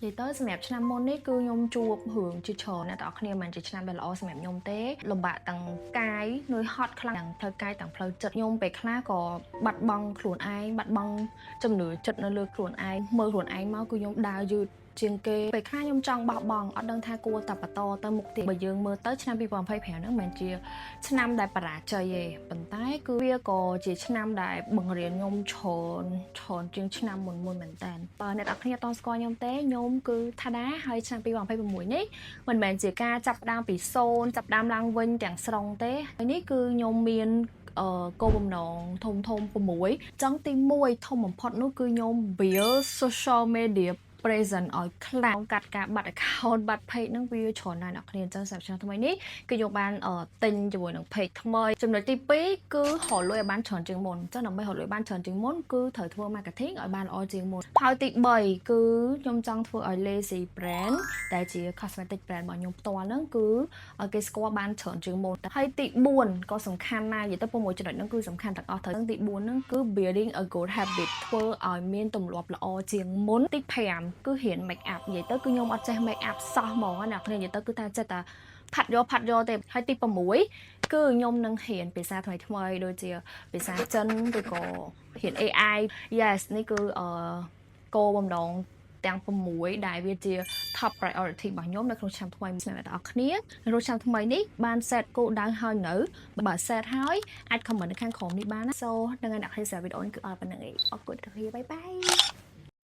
Vậy tới xem đẹpឆ្នាំមុននេះគឺខ្ញុំជួបរឿងជាច្រើនណាស់បងប្អូនគ្នាមិនជាឆ្នាំដែលល្អសម្រាប់ខ្ញុំទេលំបាកទាំងកាយនឿយហត់ខ្លាំងទាំងផ្លូវកាយទាំងផ្លូវចិត្តខ្ញុំពេលខ្លះក៏បាត់បង់ខ្លួនឯងបាត់បង់ជំនឿចិត្តនៅលើខ្លួនឯងមើលខ្លួនឯងមកគឺខ្ញុំដើរយឺតជាងគេពេលខ្លះខ្ញុំចង់បោះបង់អត់ដឹងថាគួរតែបន្តទៅមុខទៀតបើយើងមើលទៅឆ្នាំ2025ហ្នឹងមិនជាឆ្នាំដែលបរាជ័យទេប៉ុន្តែគឺវាក៏ជាឆ្នាំដែលបង្រៀនខ្ញុំច្រើនជាងឆ្នាំមុនមែនតើបើអ្នកនរគ្នាអត់ស្គាល់ខ្ញុំទេខ្ញុំគឺថាដាហើយឆ្នាំ2026នេះមិនមែនជាការចាប់ផ្ដើមពី0ចាប់ផ្ដើមឡើងវិញទាំងស្រុងទេហើយនេះគឺខ្ញុំមានគោលបំណងធំ6ចង់ទី1ធំបំផុតនោះគឺខ្ញុំ build social media present ឲ្យខ្លាំងកាត់ការបាត់ account បាត់ page ហ្នឹងវាច្រើនណាស់អ្នកគ្នាអញ្ចឹងសម្រាប់ឆ្នាំថ្មីនេះគឺខ្ញុំបានទិញជាមួយនឹង page ថ្មីចំណុចទី2គឺរកលុយឲ្យបានច្រើនជាងមុនអញ្ចឹងដើម្បីរកលុយបានច្រើនជាងមុនគឺត្រូវធ្វើ marketing ឲ្យបានល្អជាងមុនហើយទី3គឺខ្ញុំចង់ធ្វើឲ្យ Lazy brand ដែលជា cosmetic brand របស់ខ្ញុំផ្ទាល់ហ្នឹងគឺឲ្យគេស្គាល់បានច្រើនជាងមុនហើយទី4ក៏សំខាន់ណាស់និយាយទៅ6ចំណុចហ្នឹងគឺសំខាន់ទាំងអស់ទៅទី4ហ្នឹងគឺ building a good habit ធ្វើឲ្យមានទម្លាប់ល្អជាងមុនទី5គឺរៀន make up និយាយទៅគឺខ្ញុំអត់ចេះ make up សោះហ្មងណាគ្នានិយាយទៅគឺតែចេះតែផាត់យកទេហើយទី6គឺខ្ញុំនឹងរៀនភាសាថ្មីដូចជាភាសាចិនឬក៏រៀន AI yes នេះគឺគោលបំណងទាំង6ដែលវាជា top priority របស់ខ្ញុំនៅក្នុងឆ្នាំថ្មីសម្រាប់អ្នកទាំងអស់គ្នានៅឆ្នាំថ្មីនេះបាន set គោលដៅហើយនៅបើ set ហើយអាច comment នៅខាងក្រោមនេះបានណា so នឹងអ្នកអ្នកឃើញសារវីដេអូនេះគឺអត់ប៉ុណ្្នឹងឯងអរគុណអ្នកទាំងគ្នាបាយបាយ